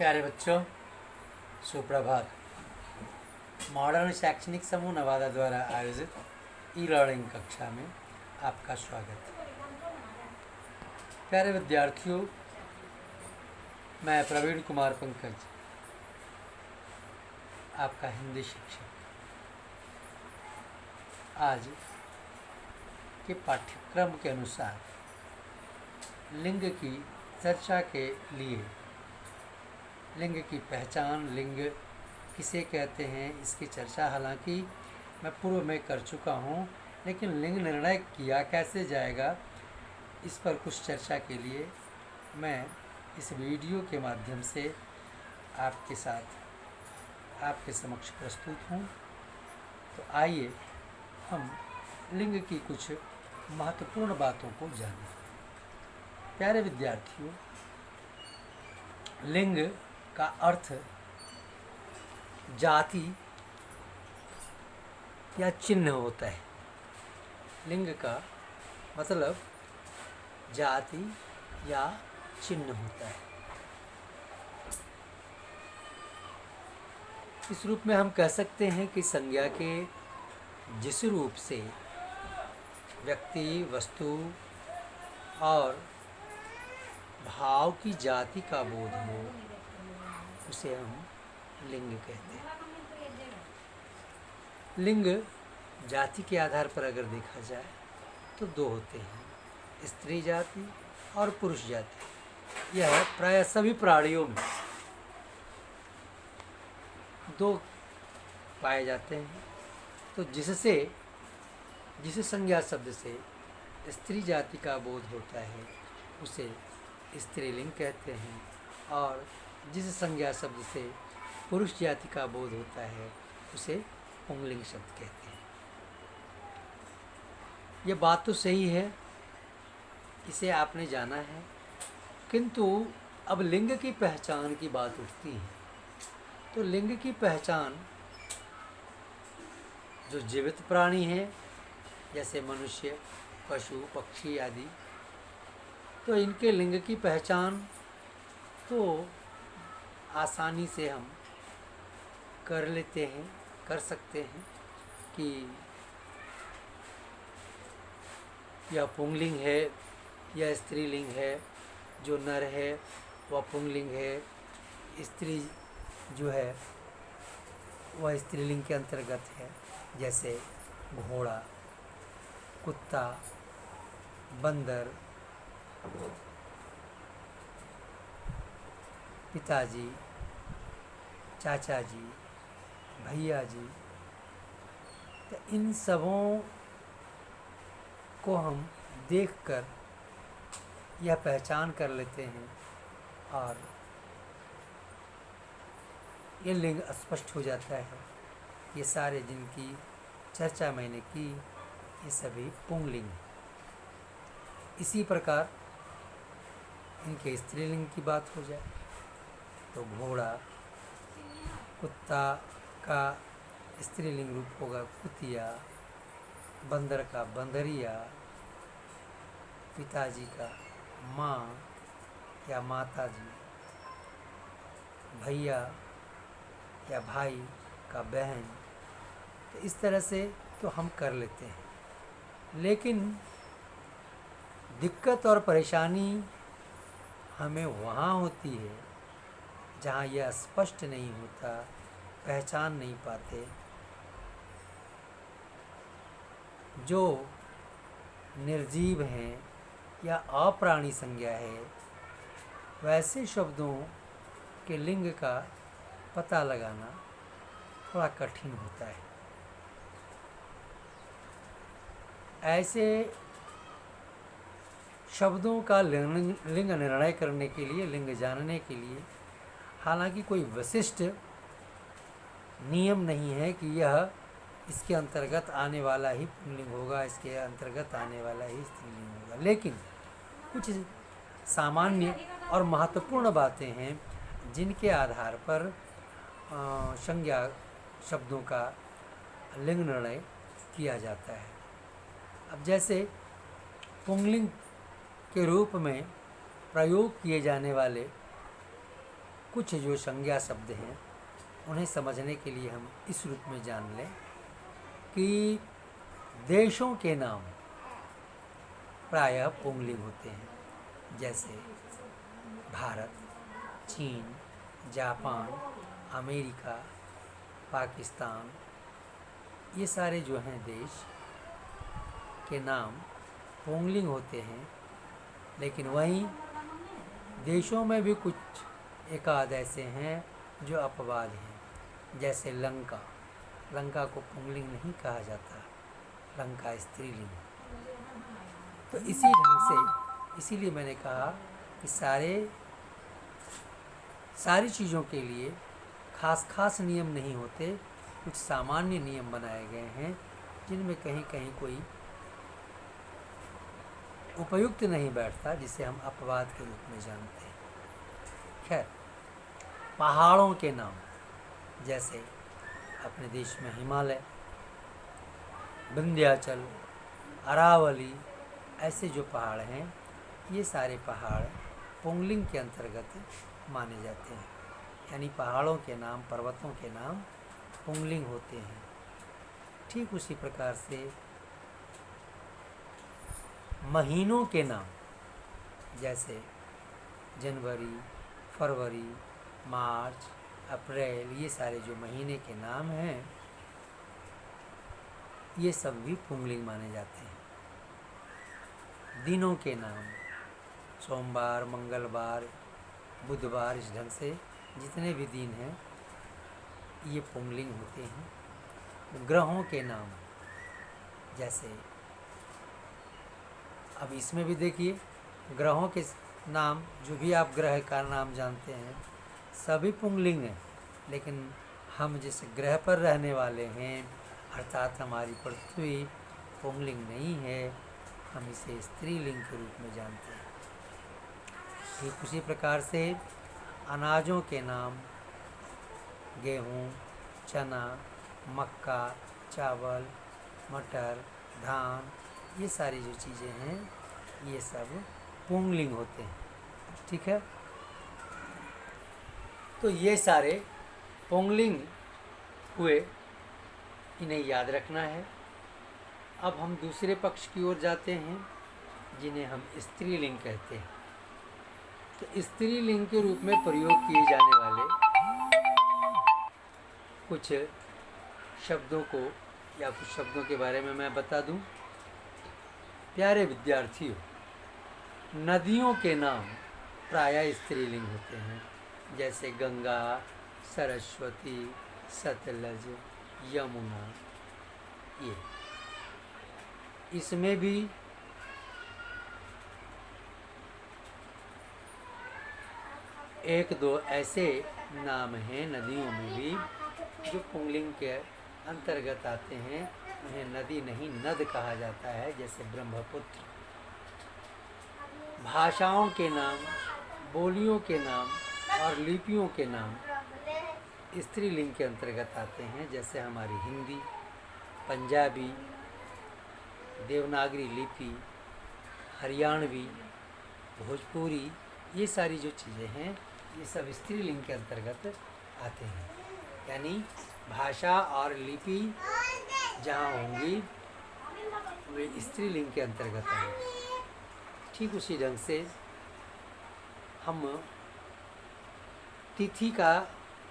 प्यारे बच्चों, सुप्रभात। मॉडर्न शैक्षणिक समूह नवादा द्वारा आयोजित ई लर्निंग कक्षा में आपका स्वागत है। प्यारे विद्यार्थियों, मैं प्रवीण कुमार पंकज, आपका हिंदी शिक्षक, आज के पाठ्यक्रम के अनुसार लिंग की चर्चा के लिए लिंग की पहचान, लिंग किसे कहते हैं, इसकी चर्चा हालांकि मैं पूर्व में कर चुका हूं, लेकिन लिंग निर्णय किया कैसे जाएगा, इस पर कुछ चर्चा के लिए मैं इस वीडियो के माध्यम से आपके साथ आपके समक्ष प्रस्तुत हूं। तो आइए हम लिंग की कुछ महत्वपूर्ण बातों को जानें। प्यारे विद्यार्थियों, लिंग का अर्थ जाति या चिन्ह होता है। लिंग का मतलब जाति या चिन्ह होता है। इस रूप में हम कह सकते हैं कि संज्ञा के जिस रूप से व्यक्ति, वस्तु और भाव की जाति का बोध हो, उसे हम लिंग कहते हैं। लिंग जाति के आधार पर अगर देखा जाए तो दो होते हैं, स्त्री जाति और पुरुष जाति। यह प्राय सभी प्राणियों में दो पाए जाते हैं। तो जिस संज्ञा शब्द से स्त्री जाति का बोध होता है उसे स्त्रीलिंग कहते हैं, और जिस संज्ञा शब्द से पुरुष जाति का बोध होता है उसे पुंलिंग शब्द कहते हैं। यह बात तो सही है, इसे आपने जाना है, किंतु अब लिंग की पहचान की बात उठती है। तो लिंग की पहचान जो जीवित प्राणी हैं, जैसे मनुष्य, पशु, पक्षी आदि, तो इनके लिंग की पहचान तो आसानी से हम कर सकते हैं कि यह पुंलिंग है या स्त्रीलिंग है। जो नर है वह पुंलिंग है, स्त्री जो है वह स्त्रीलिंग के अंतर्गत है। जैसे घोड़ा, कुत्ता, बंदर, पिताजी, चाचा जी, भैया जी, तो इन सबों को हम देखकर यह पहचान कर लेते हैं और ये लिंग स्पष्ट हो जाता है। ये सारे जिनकी चर्चा मैंने की, ये सभी पुंलिंग। इसी प्रकार इनके स्त्रीलिंग की बात हो जाए तो घोड़ा, कुत्ता का स्त्रीलिंग रूप होगा कुतिया, बंदर का बंदरिया, पिताजी का माँ या माता जी, भैया या भाई का बहन। तो इस तरह से तो हम कर लेते हैं, लेकिन दिक्कत और परेशानी हमें वहाँ होती है जहाँ यह स्पष्ट नहीं होता, पहचान नहीं पाते। जो निर्जीव हैं या अप्राणी संज्ञा है, वैसे शब्दों के लिंग का पता लगाना थोड़ा कठिन होता है। ऐसे शब्दों का लिंग निर्णय करने के लिए, लिंग जानने के लिए हालांकि कोई विशिष्ट नियम नहीं है कि यह इसके अंतर्गत आने वाला ही पुंलिंग होगा, इसके अंतर्गत आने वाला ही स्त्रीलिंग होगा, लेकिन कुछ सामान्य और महत्वपूर्ण बातें हैं जिनके आधार पर संज्ञा शब्दों का लिंग निर्णय किया जाता है। अब जैसे पुंलिंग के रूप में प्रयोग किए जाने वाले कुछ जो संज्ञा शब्द हैं उन्हें समझने के लिए हम इस रूप में जान लें कि देशों के नाम प्रायः पुंगलिंग होते हैं, जैसे भारत, चीन, जापान, अमेरिका, पाकिस्तान, ये सारे जो हैं देश के नाम पुंगलिंग होते हैं। लेकिन वहीं देशों में भी कुछ एकाध ऐसे हैं जो अपवाद हैं, जैसे लंका। लंका को पुंगलिंग नहीं कहा जाता, लंका स्त्रीलिंग। तो इसी ढंग से, इसीलिए मैंने कहा कि सारी चीज़ों के लिए खास नियम नहीं होते, कुछ सामान्य नियम बनाए गए हैं जिनमें कहीं कहीं कोई उपयुक्त नहीं बैठता, जिसे हम अपवाद के रूप में जानते हैं। खैर, पहाड़ों के नाम, जैसे अपने देश में हिमालय, विंध्याचल, अरावली, ऐसे जो पहाड़ हैं, ये सारे पहाड़ पुंगलिंग के अंतर्गत माने जाते हैं। यानी पहाड़ों के नाम, पर्वतों के नाम पुंगलिंग होते हैं। ठीक उसी प्रकार से महीनों के नाम, जैसे जनवरी, फरवरी, मार्च, अप्रैल, ये सारे जो महीने के नाम हैं, ये सब भी पुंगलिंग माने जाते हैं। दिनों के नाम, सोमवार, मंगलवार, बुधवार, इस ढंग से जितने भी दिन हैं ये पुंगलिंग होते हैं। ग्रहों के नाम, जैसे अब इसमें भी देखिए, ग्रहों के नाम, जो भी आप ग्रह का नाम जानते हैं, सभी पुंगलिंग हैं। लेकिन हम जिस ग्रह पर रहने वाले हैं, अर्थात हमारी पृथ्वी, पुंगलिंग नहीं है, हम इसे स्त्रीलिंग के रूप में जानते हैं। ठीक उसी प्रकार से अनाजों के नाम, गेहूँ, चना, मक्का, चावल, मटर, धान, ये सारी जो चीज़ें हैं, ये सब पुंगलिंग होते हैं। ठीक है, तो ये सारे पुंगलिंग हुए, इन्हें याद रखना है। अब हम दूसरे पक्ष की ओर जाते हैं, जिन्हें हम स्त्रीलिंग कहते हैं। तो स्त्रीलिंग के रूप में प्रयोग किए जाने वाले कुछ शब्दों को या कुछ शब्दों के बारे में मैं बता दूं। प्यारे विद्यार्थियों, नदियों के नाम प्रायः स्त्रीलिंग होते हैं, जैसे गंगा, सरस्वती, सतलज, यमुना। ये इसमें भी एक दो ऐसे नाम हैं नदियों में भी जो पुंगलिंग के अंतर्गत आते हैं। उन्हें नदी नहीं, नद कहा जाता है, जैसे ब्रह्मपुत्र। भाषाओं के नाम, बोलियों के नाम और लिपियों के नाम स्त्रीलिंग के अंतर्गत आते हैं, जैसे हमारी हिंदी, पंजाबी, देवनागरी लिपि, हरियाणवी, भोजपुरी, ये सारी जो चीज़ें हैं, ये सब स्त्रीलिंग के अंतर्गत आते हैं। यानी भाषा और लिपि जहाँ होंगी वे स्त्रीलिंग के अंतर्गत आएंगे। ठीक उसी ढंग से हम तिथि का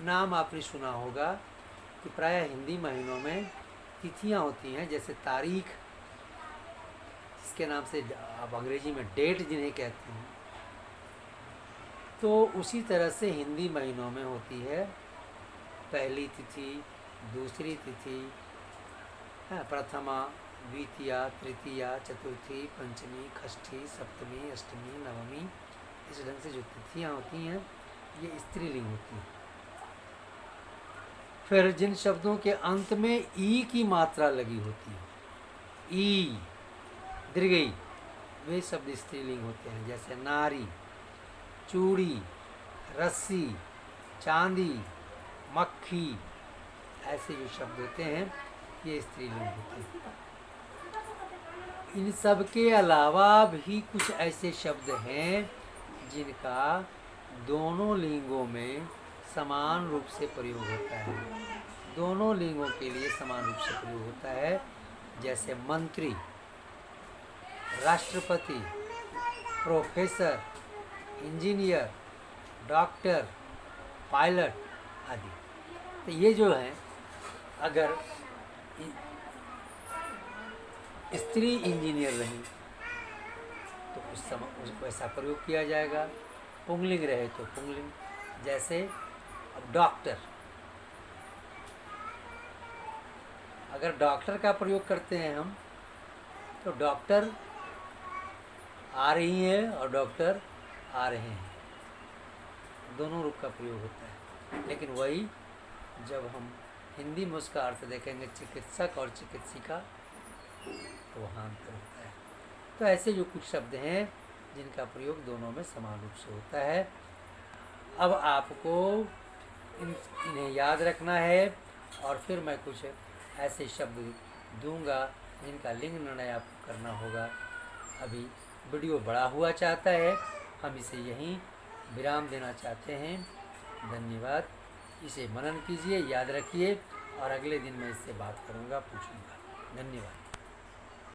नाम आपने सुना होगा कि प्रायः हिंदी महीनों में तिथियां होती हैं, जैसे तारीख, इसके नाम से अब अंग्रेजी में डेट जिन्हें कहते हैं। तो उसी तरह से हिंदी महीनों में होती है पहली तिथि, दूसरी तिथि, प्रथमा, द्वितीया, तृतीया, चतुर्थी, पंचमी, षष्ठी, सप्तमी, अष्टमी, नवमी। इस ढंग से जो तिथियां होती हैं ये स्त्रीलिंग होती हैं। फिर जिन शब्दों के अंत में ई की मात्रा लगी होती है, ई, दीर्घई, वे शब्द स्त्रीलिंग होते हैं, जैसे नारी, चूड़ी, रस्सी, चांदी, मक्खी, ऐसे जो शब्द होते हैं ये स्त्रीलिंग होते हैं। इन सब के अलावा भी कुछ ऐसे शब्द हैं जिनका दोनों लिंगों में समान रूप से प्रयोग होता है। दोनों लिंगों के लिए समान रूप से प्रयोग होता है। जैसे मंत्री, राष्ट्रपति, प्रोफेसर, इंजीनियर, डॉक्टर, पायलट आदि। तो ये जो है, अगर स्त्री इंजीनियर रही तो उस समय उसको ऐसा प्रयोग किया जाएगा। पुंगलिंग रहे तो पुंगलिंग। जैसे अब डॉक्टर, अगर डॉक्टर का प्रयोग करते हैं हम, तो डॉक्टर आ रही है और डॉक्टर आ रहे हैं, दोनों रूप का प्रयोग होता है। लेकिन वही जब हम हिंदी में उसका अर्थ देखेंगे चिकित्सक और चिकित्सिका, तो वहाँ अंतर होता है। तो ऐसे जो कुछ शब्द हैं जिनका प्रयोग दोनों में समान रूप से होता है। अब आपको इन्हें याद रखना है, और फिर मैं कुछ ऐसे शब्द दूंगा जिनका लिंग निर्णय आपको करना होगा। अभी वीडियो बड़ा हुआ चाहता है, हम इसे यहीं विराम देना चाहते हैं। धन्यवाद। इसे मनन कीजिए, याद रखिए, और अगले दिन मैं इससे बात करूंगा, पूछूंगा। धन्यवाद।